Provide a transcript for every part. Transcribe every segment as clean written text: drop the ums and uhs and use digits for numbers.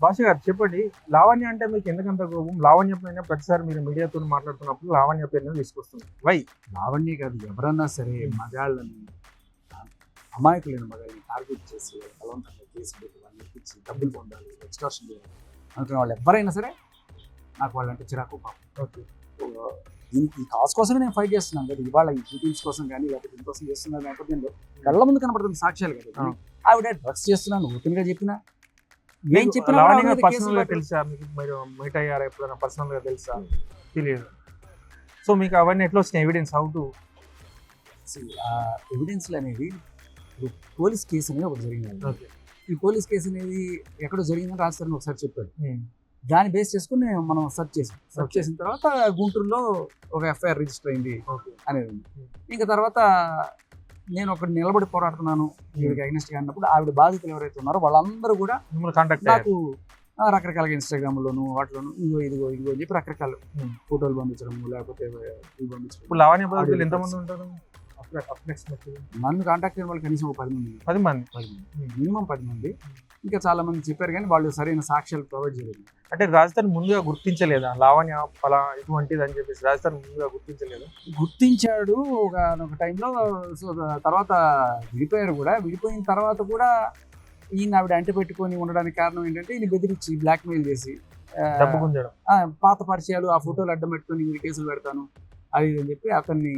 భాష గారు చెప్పండి, లావణ్య అంటే మీకు ఎందుకంత కోపం? లావణ్య పైన ప్రతిసారి మీరు మీడియాతో మాట్లాడుతున్నప్పుడు లావణ్య పేరుని తీసుకొస్తుంది. వై? లావణ్య కాదు, ఎవరన్నా సరే మగాళ్ళని, అమాయకులైన మగాళ్ళని టార్గెట్ చేసి బలవంతంగా కేసు పెట్టి వాళ్ళని ఎక్కించి డబ్బులు పొందాలి, ఎక్స్ట్రాషన్ చేయాలి అనుకునే వాళ్ళు ఎవరైనా సరే నాకు వాళ్ళంటే చిరాకు పాపం. ఓకే. దీనికి ఈ కాజ్ కోసమే నేను ఫైట్ చేస్తున్నాను కదా. ఇవాళ ఈ షూటింగ్స్ కోసం కానీ లేకపోతే దీనికోసం చేస్తున్న నేపథ్యంలో కళ్ళ ముందు కనపడుతుంది సాక్ష్యాలు కదా. ఆవిడ డ్రగ్స్ చేస్తున్నాను ఓపెన్ గా చెప్పినా, ఏం చెప్పినా లావణ్య పర్సనల్ గా తెలుసా మీకు? మీరు మీట్ అయ్యారా ఎప్పుడైనా? పర్సనల్ గా తెలుసా? తెలియదు. సో మీకు అవన్నీ ఎట్లా వచ్చినాయి ఎవిడెన్స్? హౌ టు ఎవిడెన్స్లు అనేవి ఇప్పుడు పోలీస్ కేసు అనేది ఒకటి జరిగింది. ఓకే. ఈ పోలీస్ కేసు అనేది ఎక్కడో జరిగిందని రాజస్థాన్ ఒకసారి చెప్పాడు. దాన్ని బేస్ చేసుకుని మనం సెర్చ్ చేసిన తర్వాత గుంటూరులో ఒక ఎఫ్ఐఆర్ రిజిస్టర్ అయింది అనేది ఉంది. ఇంకా తర్వాత నేను ఒకటి నిలబడి పోరాడుతున్నాను వీడికి అగెనిస్ట్ గా అన్నప్పుడు ఆవిడ బాధితులు ఎవరైతే ఉన్నారో వాళ్ళందరూ కూడా నాకు రకరకాలుగా ఇన్స్టాగ్రామ్లోను వాటిలోను ఇదిగో అని చెప్పి రకరకాల ఫోటోలు పంపించడం లేకపోతే ఇవి పంపించడం. ఇప్పుడు లావణ్య బాధితులు ఎంతమంది ఉంటారు? నన్ను కాంటాక్ట్ అయిన వాళ్ళు కనీసం ఒక 10 మంది, మినిమం 10 మంది. ఇంకా చాలా మంది చెప్పారు కానీ వాళ్ళు సరైన సాక్ష్యాలు ప్రొవైడ్ చేయలేదు. అంటే రాజస్థాన్ ముందుగా గుర్తించలేదా లావణ్య అలా ఇటువంటిది అని చెప్పేసి? రాజస్థాన్ ముందుగా గుర్తించలేదు? గుర్తించాడు ఒక టైంలో. సో తర్వాత విడిపోయారు కూడా. విడిపోయిన తర్వాత కూడా ఈయన ఆవిడ అంటి పెట్టుకొని ఉండడానికి కారణం ఏంటంటే ఈయన బెదిరించి బ్లాక్మెయిల్ చేసి డబ్బు గుంజడం, పాత పరిచయాలు ఆ ఫోటోలు అడ్డం పెట్టుకొని వీడి కేసులు పెడతాను అది అని చెప్పి అతన్ని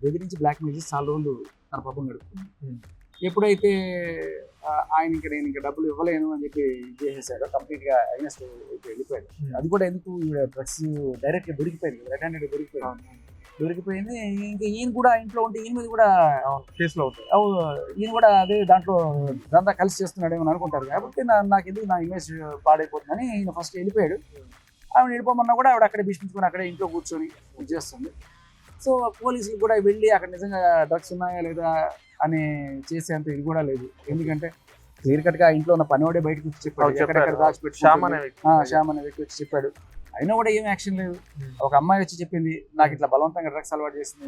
బెదిరించి బ్లాక్మెయిల్ చేసి చాలా రోజులు తన పాపం గడుపుతుంది. ఎప్పుడైతే ఆయన నేను ఇంకా డబ్బులు ఇవ్వలేను అని చెప్పి చేసేసాడు, కంప్లీట్ గా అగెన్స్ట్ వెళ్ళిపోయాడు. అది కూడా ఎందుకు డ్రగ్స్ డైరెక్ట్ గా దొరికిపోయింది, రెడ్ హ్యాండెడ్ దొరికిపోయింది. ఇంకా ఈయన కూడా ఇంట్లో ఉంటే ఈయన మీద కూడా కేసులు అవుతాయి. ఈయన కూడా అదే దాంట్లో దంతా కలిసి చేస్తున్నాడేమో అనుకుంటారు. కాబట్టి నాకు ఎందుకు నా ఇమేజ్ పాడైపోతుందని ఈయన ఫస్ట్ వెళ్ళిపోయాడు. ఆవిడ వెళ్ళిపోమన్నా కూడా ఆవిడ అక్కడే భీష్మించుకొని అక్కడే ఇంట్లో కూర్చొని చేస్తుంది. సో పోలీసులు కూడా వెళ్ళి అక్కడ నిజంగా డ్రగ్స్ ఉన్నాయా లేదా అని చేసేంత ఇది కూడా లేదు. ఎందుకంటే క్లియర్ కట్ గా ఇంట్లో ఉన్న పనివాడే బయటకు వచ్చి చెప్పాడు, ఎక్కడెక్కడ దాచిపెట్టి శ్యామ్ అనే వ్యక్తి వచ్చి చెప్పాడు. అయినా కూడా ఏం యాక్షన్ లేదు. ఒక అమ్మాయి వచ్చి చెప్పింది నాకు ఇట్లా బలవంతంగా డ్రగ్స్ అలవాటు చేసింది,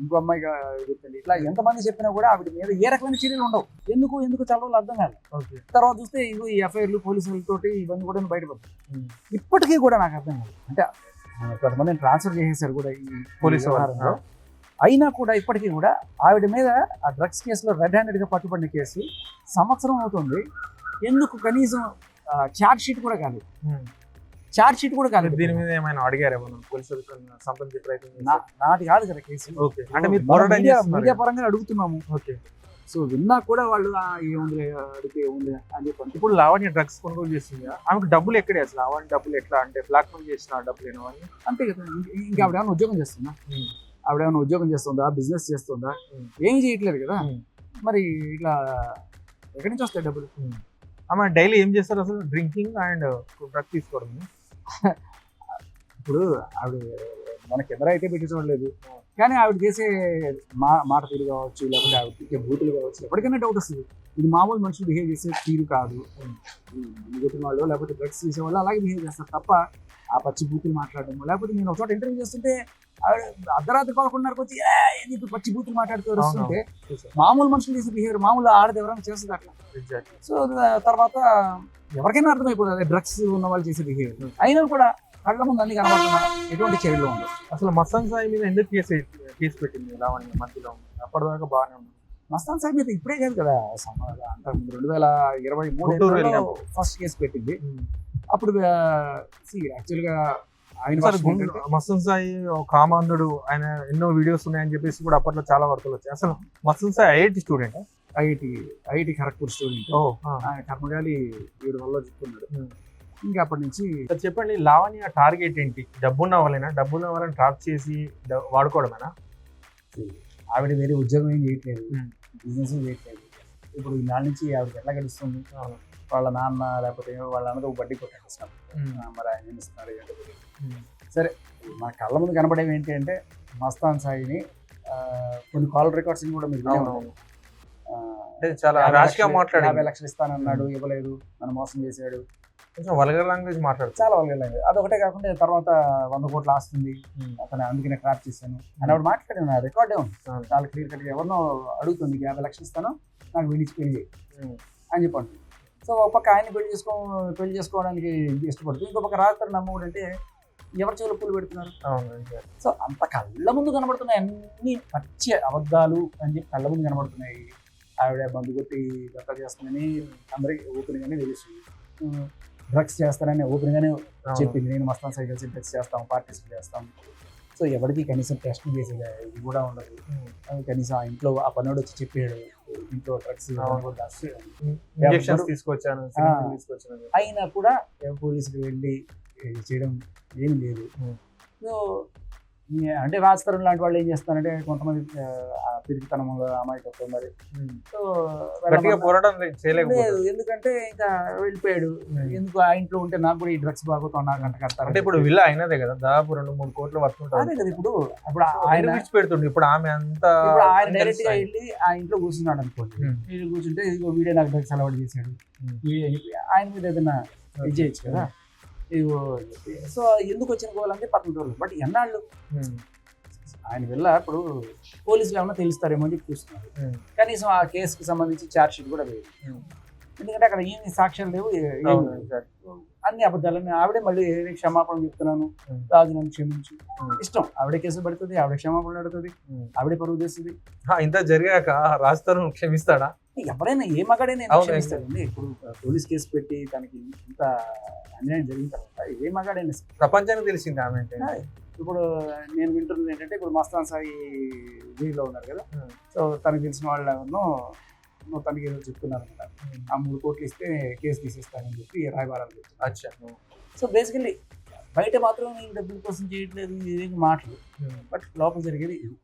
ఇంకో అమ్మాయి చెప్పింది. ఇట్లా ఎంతమంది చెప్పినా కూడా ఆవిడ మీద ఏ రకమైన చర్యలు ఉండవు. ఎందుకు చాలా రోజులు అర్థం కాదు. తర్వాత చూస్తే ఇగో ఈ ఎఫ్ఐఆర్లు పోలీసులతోటి ఇవన్నీ కూడా బయటపడతాయి. ఇప్పటికీ కూడా నాకు అర్థం కాదు. అంటే కొంతమందిని ట్రాన్స్ఫర్ చేసేసారు కూడా ఈ పోలీసు వ్యవహారంలో. అయినా కూడా ఇప్పటికీ కూడా ఆవిడ మీద ఆ డ్రగ్స్ కేసులో రెడ్ హ్యాండెడ్ గా పట్టుబడిన కేసు సంవత్సరం అవుతుంది. ఎందుకు కనీసం ఛార్జ్ షీట్ కూడా కాదు. దీని మీద ఏమైనా అడిగారు పోలీసులకు సంబంధించి ప్రయత్నం? నాటి కాదు కదా కేసు. అంటే మీడియా పరంగా అడుగుతున్నాము. ఓకే. సో విన్నా కూడా వాళ్ళు ఏముంది అడిగితే ఏముంది అని చెప్పండి. ఇప్పుడు లావణ్య డ్రగ్స్ కొనుగోలు చేస్తుంది, ఆమెకు డబ్బులు ఎక్కడే? అసలు లావణ్య డబ్బులు ఎట్లా? అంటే బ్లాక్ మెయిల్ చేసిన డబ్బులు ఏమని? అంతే కదా. ఇంకా ఆవిడ ఏమైనా ఉద్యోగం చేస్తుందా? ఆవిడ ఏమైనా ఉద్యోగం చేస్తుందా? బిజినెస్ చేస్తుందా? ఏం చేయట్లేదు కదా. మరి ఇట్లా ఎక్కడి నుంచి వస్తాయి డబ్బులు? ఆమె డైలీ ఏం చేస్తారు అసలు? డ్రింకింగ్ అండ్ డ్రగ్ తీసుకోవడం. ఇప్పుడు ఆవిడ మన కెమెరా అయితే పెట్టి చూడలేదు కానీ ఆవిడ చేసే మాట తీరు కావచ్చు, లేకపోతే ఆవిడ తిట్టే బూతులు కావచ్చు, ఎప్పటికైనా డౌట్ వస్తుంది. ఇది మామూలు మనుషులు బిహేవ్ చేసే తీరు కాదు. మిగతా వాళ్ళు లేకపోతే డ్రగ్స్ చేసేవాళ్ళు అలాగే బిహేవ్ చేస్తారు తప్ప ఆ పచ్చి బూతులు మాట్లాడడం. లేకపోతే నేను ఒక చోట ఇంటర్వ్యూ చేస్తుంటే ఆవిడ అర్ధరాత్రి 11:30 వచ్చి ఎందుకు పచ్చి బూతులు మాట్లాడుతూ వస్తుంటే మామూలు మనుషులు చేసే బిహేవియర్ మామూలు ఆడది ఎవరైనా చేస్తుంది అట్లా. సో తర్వాత ఎవరికైనా అర్థమైపోతుంది డ్రగ్స్ ఉన్న వాళ్ళు చేసే బిహేవియర్. అయినా కూడా కళ్ళ ముందు అన్ని కనబడుతున్నా ఎటువంటి చర్యలు ఉండవు. అసలు మస్తాన్ సాయి మీద ఎందుకు కేసు పెట్టింది లావణ్య? మధ్యలో అప్పటిదాకా బాగానే ఉంది. మస్తాన్ సాయి మీద ఇప్పుడే కాదు కదా, అంతకుముందు 2023 ఫస్ట్ కేసు పెట్టింది. అప్పుడు యాక్చువల్గా మస్తాన్ సాయి కామాంధుడు, ఆయన ఎన్నో వీడియోస్ ఉన్నాయని చెప్పేసి కూడా అప్పట్లో చాలా వార్తలు వచ్చాయి. అసలు Mastan Sai IIT student, IIT Kharagpur student. కర్మగాలి 7 వల్ల చెప్తున్నాడు. ఇంకా అప్పటి నుంచి చెప్పండి, లావణ్య టార్గెట్ ఏంటి? డబ్బున్న వాళ్ళైనా? డబ్బున్న వాళ్ళని ట్రాప్ చేసి వాడుకోవడమేనా? ఆవిడ వేరే ఉద్యోగం ఏం చేయట్లేదు, బిజినెస్ చేయట్లేదు. ఇప్పుడు ఈ నాళ్ళ నుంచి ఆవిడకి ఎట్లా గడుస్తుంది? వాళ్ళ నాన్న లేకపోతే వాళ్ళ అన్నతో బడ్డీ కొట్టేస్తాం. మరి ఆయన ఏం ఇస్తున్నారు ఏంటో. సరే, మా కళ్ళ ముందు కనబడేవి ఏంటి అంటే మస్తాన్ సాయిని కొన్ని కాల్ రికార్డ్స్ కూడా మీరు చాలా రాష్గా మాట్లాడి 50 లక్షలు ఇస్తానన్నాడు, ఇవ్వలేదు, నన్ను మోసం చేశాడు. కొంచెం వల్గర్ లాంగ్వేజ్ మాట్లాడు, చాలా వల్గర్ లాంగ్వేజ్. అదొకటే కాకుండా తర్వాత 100 కోట్లు ఆస్తుంది అతను, అందుకనే ట్రాప్ చేశాను అని ఆవిడ మాట్లాడిన రికార్డే ఉంది చాలా క్లియర్ కట్గా. ఎవరినో అడుగుతుంది 50 లక్షలు ఇస్తాను నాకు విడిచి పెళ్లి అని చెప్పండి. సో ఒక పక్క ఆయన పెళ్లి చేసుకోవడానికి ఇష్టపడుతుంది, ఇంకో పక్క రాజతరుణ్ అమ్మఒడు అంటే ఎవరి చెవులు పూలు పెడుతున్నారు. అవును. సో అంత కళ్ళ ముందు కనబడుతున్నాయి అన్ని పచ్చి అబద్ధాలు అని చెప్పి కళ్ళ ముందు కనబడుతున్నాయి. ఆవిడ మందు కొట్టి గట్ట చేస్తుందని అందరికి ఓపెన్ గానే తెలుసు, డ్రగ్స్ చేస్తానని ఓపెన్ గానే చెప్పింది, నేను మస్తాన్ సైకిల్ డ్రగ్స్ చేస్తాం, పార్టీస్ చేస్తాం. సో ఎవరికి కనీసం టెస్ట్ చేసేది ఇది కూడా ఉండదు. కనీసం ఆ ఇంట్లో ఆ పనివాడు వచ్చి చెప్పాడు ఇంట్లో డ్రగ్స్ ఇంజెక్షన్స్ తీసుకొచ్చాను, తీసుకొచ్చాను అయినా కూడా పోలీసులు వెళ్ళి చేయడం ఏం లేదు. సో అంటే రాజతరుణ్ లాంటి వాళ్ళు ఏం చేస్తారంటే కొంతమంది తిరిగితనంలో అమాయకత్వం మరి. సో పోరాటం చేయలేదు, ఎందుకంటే ఇంకా వెళ్ళిపోయాడు. ఎందుకు ఆ ఇంట్లో ఉంటే నాకు కూడా ఈ డ్రగ్స్ బాగుతాం నాకు అంట కడతారు. అంటే ఇప్పుడు విల్ల అయినదే కదా, దాదాపు 2-3 కోట్లు వర్తుంటారు. అదే కదా ఇప్పుడు ఆయన పెడుతుంది. ఇప్పుడు ఆమె అంతా ఆయన డైరెక్ట్ గా వెళ్ళి ఆ ఇంట్లో కూర్చున్నాడు అనుకోండి, వీళ్ళు కూర్చుంటే ఇదిగో వీడియో నాకు డ్రగ్స్ అలవాటు చేశాడు, ఆయన మీద ఏదైనా ఇది చేయొచ్చు కదా. సో ఎందుకు వచ్చిన గోలంటే పక్కన రోజులు. బట్ ఎన్నాళ్ళు ఆయన వెళ్ళ ఇప్పుడు పోలీసులు ఏమన్నా తెలుస్తారేమో అని చెప్పి చూస్తున్నారు. కనీసం ఆ కేసుకి సంబంధించి ఛార్జ్ షీట్ కూడా లేదు, ఎందుకంటే అక్కడ ఏమి సాక్ష్యాలు లేవు, అన్ని అబద్ధాలని. ఆవిడే మళ్ళీ క్షమాపణ చెప్తున్నాను, రాజు నన్ను క్షమించు, ఇష్టం ఆవిడే కేసు పడుతుంది, ఆవిడ క్షమాపణ అడుగుతుంది, ఆవిడే పరువు తెస్తుంది. ఇంత జరిగాక రాజతరుణ్ క్షమిస్తాడా? ఎవరైనా ఏ మగాడైనా క్షమిస్తాడండి. ఇప్పుడు పోలీస్ కేసు పెట్టి తనకి ఇంత అన్యాయం జరిగిన తర్వాత ఏ మగాడైనా ప్రపంచానికి తెలిసింది ఆమె అంటే. ఇప్పుడు నేను వింటున్నది ఏంటంటే ఇప్పుడు మస్తాన్ సాయి జైల్లో ఉన్నారు కదా, సో తనకు తెలిసిన వాళ్ళు ఎవరినో తనకి ఏదో చెప్తున్నారు అనమాట, ఆ 3 కోట్లు ఇస్తే కేసు తీసేస్తానని చెప్పి రాయబారాలు చెప్తున్నారు. సో బేసికల్లీ బయట మాత్రం నేను డబ్బుల కోసం చేయట్లేదు, ఇదేమి మాటలు, బట్ లోపల జరిగేది ఇది.